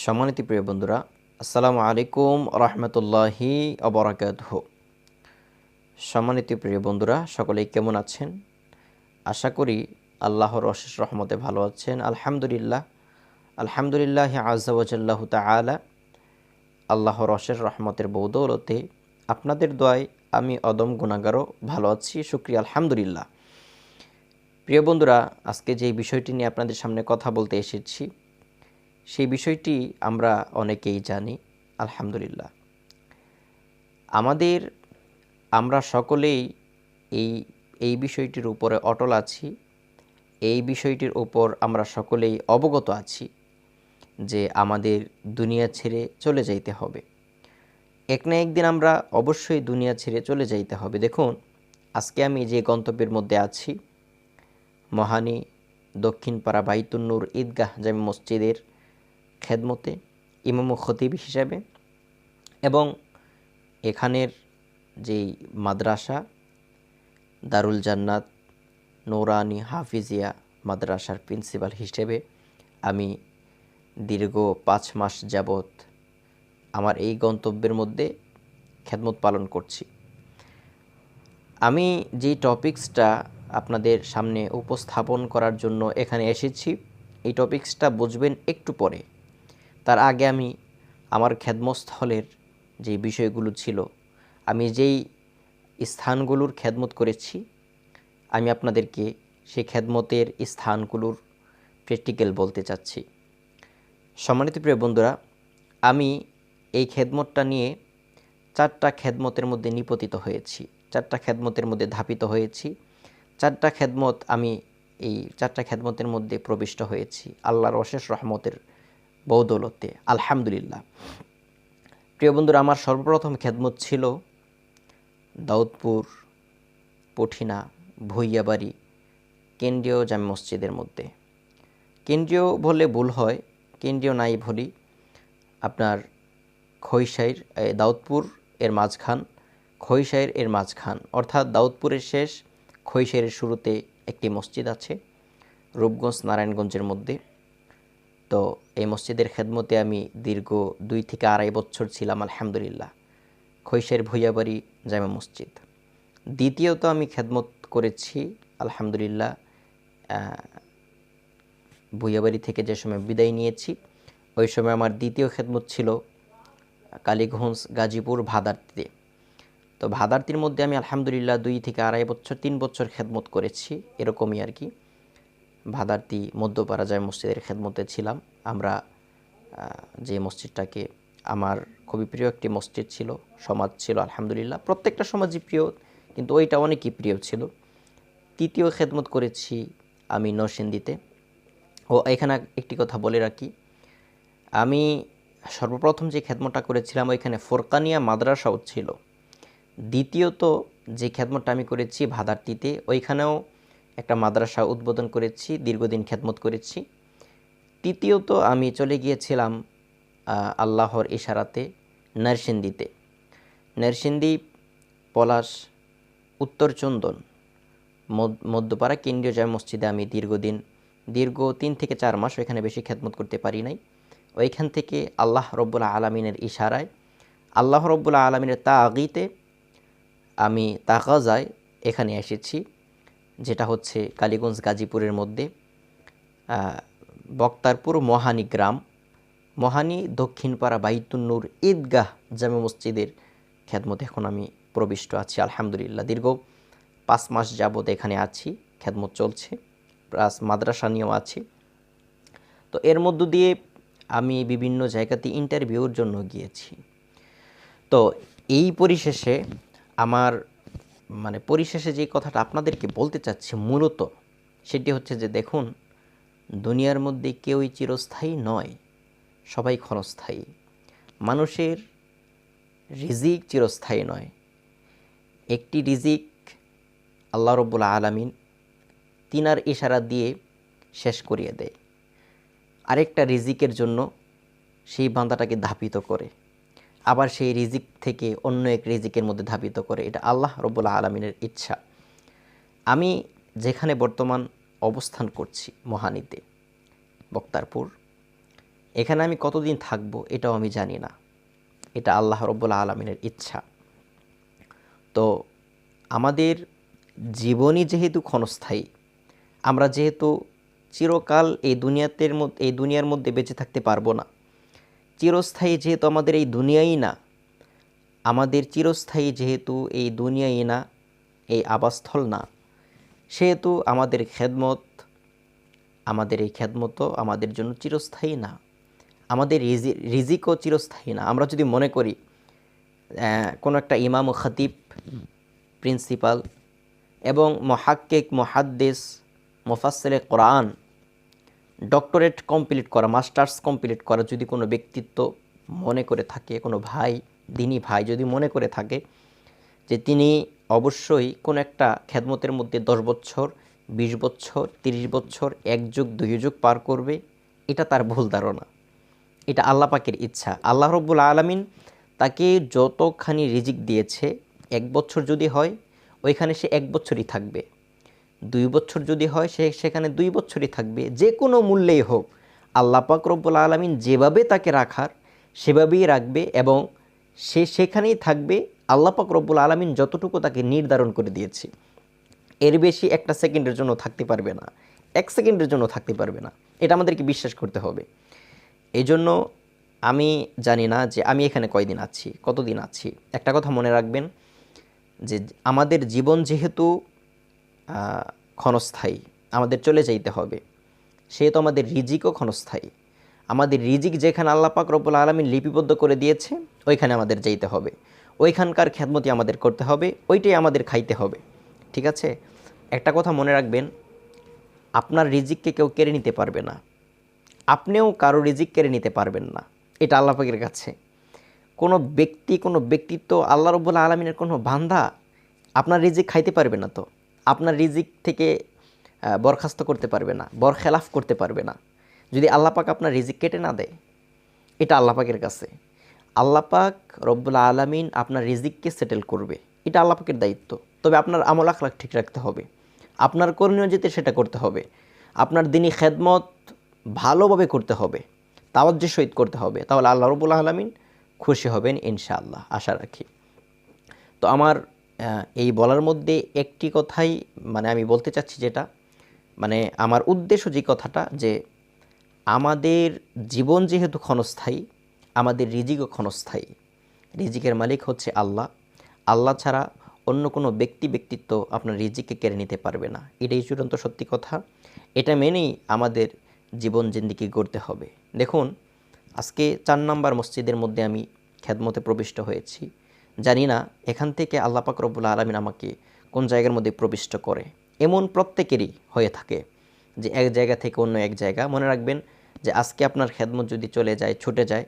সম্মানিত প্রিয় বন্ধুরা, আসসালামু আলাইকুম রহমতুল্লাহি অবরাকাতুহু। সম্মানিত প্রিয় বন্ধুরা, সকলেই কেমন আছেন? আশা করি আল্লাহর অশেষ রহমতে ভালো আছেন। আলহামদুলিল্লাহ আযজা ওয়া জাল্লাহু তাআলা। আল্লাহর অশেষ রহমতের বদৌলতে আপনাদের দোয়ায় আমি অদম গুনাহগারও ভালো আছি, শুকরিয়া আলহামদুলিল্লাহ। প্রিয় বন্ধুরা, আজকে যে বিষয়টি নিয়ে আপনাদের সামনে কথা বলতে এসেছি, সেই বিষয়টি আমরা অনেকেই জানি আলহামদুলিল্লাহ। আমরা সকলেই এই বিষয়টির উপরে অটল আছি। এই বিষয়টির উপর আমরা সকলেই অবগত আছি যে আমাদের দুনিয়া ছেড়ে চলে যাইতে হবে। এক না একদিন আমরা অবশ্যই দুনিয়া ছেড়ে চলে যাইতে হবে। দেখুন, আজকে আমি যে গন্তব্যের মধ্যে আছি, মহানী দক্ষিণপাড়া বাইতুন নূর ঈদগাহ জামে মসজিদের খেদমতে ইমাম ও খতিব হিসাবে, এবং এখানের যেই মাদ্রাসা দারুল জান্নাত নূরানী হাফিজিয়া মাদ্রাসার প্রিন্সিপাল হিসেবে আমি দীর্ঘ 5 মাস যাবৎ আমার এই গন্তব্যের মধ্যে খেদমত পালন করছি। আমি যে টপিকসটা আপনাদের সামনে উপস্থাপন করার জন্য এখানে এসেছি, এই টপিকসটা বুঝবেন একটু পরে। তার আগে আমি আমার খেদমতস্থলের যে বিষয়গুলো ছিল, আমি যেই স্থানগুলোর খেদমত করেছি, আমি আপনাদেরকে সেই খেদমতের স্থানগুলোর প্র্যাকটিক্যাল বলতে চাচ্ছি। সম্মানিত প্রিয় বন্ধুরা, আমি এই খেদমতটা নিয়ে 4টা খেদমতের মধ্যে নিপতিত হয়েছি, 4টা খেদমতের মধ্যে ধাপিত হয়েছি। 4টা খেদমত আমি এই 4টা খেদমতের মধ্যে প্রবিষ্ট হয়েছি আল্লাহর অশেষ রহমতের বদৌলতে আলহামদুলিল্লাহ। প্রিয় বন্ধুরা, আমার সর্বপ্রথম খেদমত ছিল দাউদপুর পঠিনা ভুইয়াবাড়ি কেন্দ্রীয় জামে মসজিদের মধ্যে। কেন্দ্রীয় বললে ভুল হয়, কেন্দ্রীয় নাই বলি, আপনার খৈশাইর দাউদপুর এর মাঝখান, খৈশাইর এর মাঝখান, অর্থাৎ দাউদপুরের শেষ খৈশাইরের শুরুতে একটি মসজিদ আছে রূপগঞ্জ নারায়ণগঞ্জের মধ্যে। তো এই মসজিদের খেদমতে আমি দীর্ঘ 2 থেকে 2.5 বছর ছিলাম আলহামদুলিল্লাহ, খৈশাইর ভুইয়াবাড়ি জামে মসজিদ। দ্বিতীয়ত আমি খেদমত করেছি আলহামদুলিল্লাহ ভুইয়াবাড়ি থেকে যে সময় বিদায় নিয়েছি, ওই সময় আমার দ্বিতীয় খেদমত ছিল কালীগঞ্জ গাজীপুর ভাদারতিতে। তো ভাদারতির মধ্যে আমি আলহামদুলিল্লাহ 2 থেকে 2.5 বছর 3 বছর খেদমত করেছি, এরকমই আর কি। ভাদারতি মধ্যপাড়া জামে মসজিদের খেদমতে ছিলাম আমরা। যে মসজিদটাকে আমার খুবই প্রিয় একটি মসজিদ ছিল, সমাজ ছিল আলহামদুলিল্লাহ, প্রত্যেকটা সমাজই প্রিয়, কিন্তু ওইটা অনেকই প্রিয় ছিল। তৃতীয় খেদমত করেছি আমি নরসিংদীতে। ও এখানে একটি কথা বলে রাখি, আমি সর্বপ্রথম যে খেদমতটা করেছিলাম ওইখানে ফোরকানিয়া মাদ্রাসাও ছিল। দ্বিতীয়ত যে খেদমতটা আমি করেছি ভাদারতিতে, ওইখানেও একটা মাদ্রাসা উদ্বোধন করেছি, দীর্ঘদিন খেদমত করেছি। তৃতীয়ত আমি চলে গিয়েছিলাম আল্লাহর ইশারাতে নরসিংদীতে। নরসিংদী পলাশ উত্তর চন্দন মধ্যপাড়া কেন্দ্রীয় জামে মসজিদে আমি দীর্ঘ 3 থেকে 4 মাস, ওইখানে বেশি খেদমত করতে পারি নাই। ওইখান থেকে আল্লাহ রব্বুল আলামিনের ইশারায়, আল্লাহ রব্বুল আলামিনের তাগিতে আমি তাকাজায় এখানে এসেছি, যেটা হচ্ছে কালীগঞ্জ গাজীপুরের মধ্যে বক্তারপুর মহানী গ্রাম, মহানী দক্ষিণপাড়া বাইতুন নূর ঈদগাহ জামে মসজিদের খেদমতে এখন আমি প্রবিষ্ট আছি আলহামদুলিল্লাহ। দীর্ঘ 5 মাস যাবৎ এখানে আছি, খেদমত চলছে, প্লাস মাদ্রাসা নিয়েও আছি। তো এর মধ্য দিয়ে আমি বিভিন্ন জায়গাতে ইন্টারভিউর জন্য গিয়েছি। তো এই পরিশেষে পরিশেষে যে কথাটা আপনাদেরকে বলতে চাচ্ছি মূলত সেটি হচ্ছে যে, দেখুন, দুনিয়ার মধ্যে কেউই চিরস্থায়ী নয়, সবাই ক্ষণস্থায়ী। মানুষের রিজিক চিরস্থায়ী নয়। একটি রিজিক আল্লাহ রব্বুল আলামিন তিনার ইশারা দিয়ে শেষ করিয়ে দেয়, আরেকটা রিজিকের জন্য সেই বান্দাটাকে ধাপিত করে, আবার সেই রিজিক থেকে অন্য এক রিজিকের মধ্যে ধাপিত করে। এটা আল্লাহ রব্বুল আলামিনের ইচ্ছা। আমি যেখানে বর্তমান অবস্থান করছি মহানীতে বক্তারপুর, এখানে আমি কতদিন থাকব এটাও আমি জানি না, এটা আল্লাহ রব্বুল আলামিনের ইচ্ছা। তো আমাদের জীবনই যেহেতু ক্ষণস্থায়ী, আমরা যেহেতু চিরকাল এই দুনিয়ার মধ্যে বেঁচে থাকতে পারবো না, চিরস্থায়ী যেহেতু আমাদের এই দুনিয়াই না, আমাদের চিরস্থায়ী যেহেতু এই দুনিয়াই না, এই আবাসস্থল না, সেহেতু আমাদের এই খেদমতও আমাদের জন্য চিরস্থায়ী না, আমাদের রিজিকও চিরস্থায়ী না। আমরা যদি মনে করি কোনো একটা ইমাম ও খতিব, প্রিন্সিপাল এবং মুহাক্কিক, মুহাদ্দিস, মুফাসসিরে কোরআন, ডক্টরেট কমপ্লিট করা, মাস্টার্স কমপ্লিট করা যদি কোনো ব্যক্তিত্ব মনে করে থাকে, কোনো ভাই, দিনী ভাই যদি মনে করে থাকে যে তিনি অবশ্যই কোনো একটা খেদমতের মধ্যে 10 বছর, 20 বছর, 30 বছর, 1 যুগ 2 যুগ পার করবে, এটা তার ভুল ধারণা। এটা আল্লাহ পাকের ইচ্ছা। আল্লাহ রব্বুল আলামিন তাকে যতখানি রিজিক দিয়েছে, 1 বছর যদি হয় ওইখানে সে 1 বছরই থাকবে, 2 বছর যদি হয় সেখানে 2 বছরই থাকবে, যে কোনো মূল্যেই হোক আল্লাহ পাক রব্বুল আলামিন যেভাবে তাকে রাখার সেভাবেই রাখবে এবং সে সেখানেই থাকবে। আল্লাহ পাক রব্বুল আলামিন যতটুকু তাকে নির্ধারণ করে দিয়েছে, এর বেশি 1 সেকেন্ডের জন্য থাকতে পারবে না, 1 সেকেন্ডের জন্য থাকতে পারবে না। এটা আমাদেরকে বিশ্বাস করতে হবে। এই জন্য আমি জানি না যে আমি এখানে কয়দিন আছি, কতদিন আছি। একটা কথা মনে রাখবেন যে আমাদের জীবন যেহেতু ক্ষণস্থায়ী, আমাদের চলে যাইতে হবে, সেহেতু আমাদের রিজিকও ক্ষণস্থায়ী। আমাদের রিজিক যেখানে আল্লাহ পাক রব্বুল আলামিন লিপিবদ্ধ করে দিয়েছে ওইখানে আমাদের যাইতে হবে, ওইখানকার খেদমতি আমাদের করতে হবে, ওইটাই আমাদের খাইতে হবে। ঠিক আছে? একটা কথা মনে রাখবেন, আপনার রিজিককে কেউ কেড়ে নিতে পারবে না, আপনিও কারো রিজিক কেড়ে নিতে পারবেন না। এটা আল্লাহ পাকের কাছে। কোনো ব্যক্তি, কোনো ব্যক্তিত্ব, আল্লাহ রব্বুল আলামিনের কোনো বান্দা আপনার রিজিক খাইতে পারবে না, তো আপনার রিজিক থেকে বরখাস্ত করতে পারবে না, বরখেলাফ করতে পারবে না, যদি আল্লাহ পাক আপনার রিজিক কেটে না দেয়। এটা আল্লাহ পাকের কাছে। আল্লাহ পাক রব্বুল আলামিন আপনার রিজিককে সেটেল করবে, এটা আল্লাহ পাকের দায়িত্ব। তবে আপনার আমল আখলাক ঠিক রাখতে হবে, আপনার করণীয় যেতে সেটা করতে হবে, আপনার দিনী খেদমত ভালোভাবে করতে হবে, তাওয়াজ্জুর সহিত করতে হবে, তাহলে আল্লাহ রব্বুল আলামিন খুশি হবেন ইনশাআল্লাহ, আশা রাখি। তো আমার এই বলার মধ্যে একটি কথাই আমি বলতে চাচ্ছি, যেটা আমার উদ্দেশ্য যে কথাটা, যে আমাদের জীবন যেহেতু ক্ষণস্থায়ী, আমাদের রিজিকও ক্ষণস্থায়ী। রিজিকের মালিক হচ্ছে আল্লাহ। আল্লাহ ছাড়া অন্য কোনো ব্যক্তিত্ব আপনার রিজিককে কেড়ে নিতে পারবে না। এটাই চূড়ান্ত সত্যি কথা। এটা মেনেই আমাদের জীবন জিন্দেগি গড়তে হবে। দেখুন, আজকে 4 নম্বর মসজিদের মধ্যে আমি খেদমতে প্রবিষ্ট হয়েছি। জানি না এখান থেকে আল্লাহ পাক রব্বুল আলামিন আমাকে কোন জায়গার মধ্যে প্রবিষ্ট করে। এমন প্রত্যেকেরই হয়ে থাকে যে এক জায়গা থেকে অন্য এক জায়গা। মনে রাখবেন যে আজকে আপনার খেদমত যদি চলে যায়, ছুটে যায়,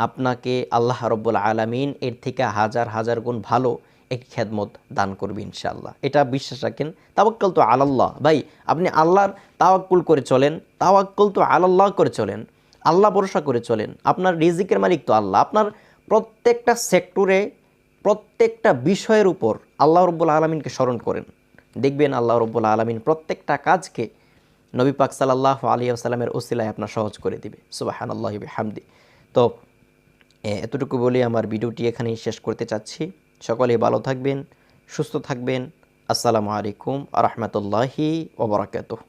আপনাকে আল্লাহ রব্বুল আলামিন এর থেকে হাজার হাজার গুণ ভালো একটি খেদমত দান করবে ইনশাআল্লাহ। এটা বিশ্বাস রাখেন। তাওয়াক্কাল তো আলাল্লাহ। ভাই, আপনি আল্লাহর তাওয়াক্কুল করে চলেন, তাওয়াক্কুল তো আলাল্লাহ করে চলেন, আল্লাহ ভরসা করে চলেন। আপনার রিজিকের মালিক তো আল্লাহ। আপনার প্রত্যেকটা সেক্টরে, প্রত্যেকটা বিষয়ের উপর আল্লাহ রব্বুল আলামিনকে স্মরণ করেন, দেখবেন আল্লাহ রব্বুল আলামিন প্রত্যেকটা কাজকে নবী পাক সাল্লাল্লাহু আলাইহি ওয়াসাল্লামের ওসিলায় আপনার সহজ করে দিবে। সুবহানাল্লাহি ওয়া বিহামদি। তো এতটুকু বলে আমার ভিডিওটি এখানেই শেষ করতে চাচ্ছি। সকলে ভালো থাকবেন, সুস্থ থাকবেন। আসসালামু আলাইকুম ওয়া রাহমাতুল্লাহি ওয়া বারাকাতুহু।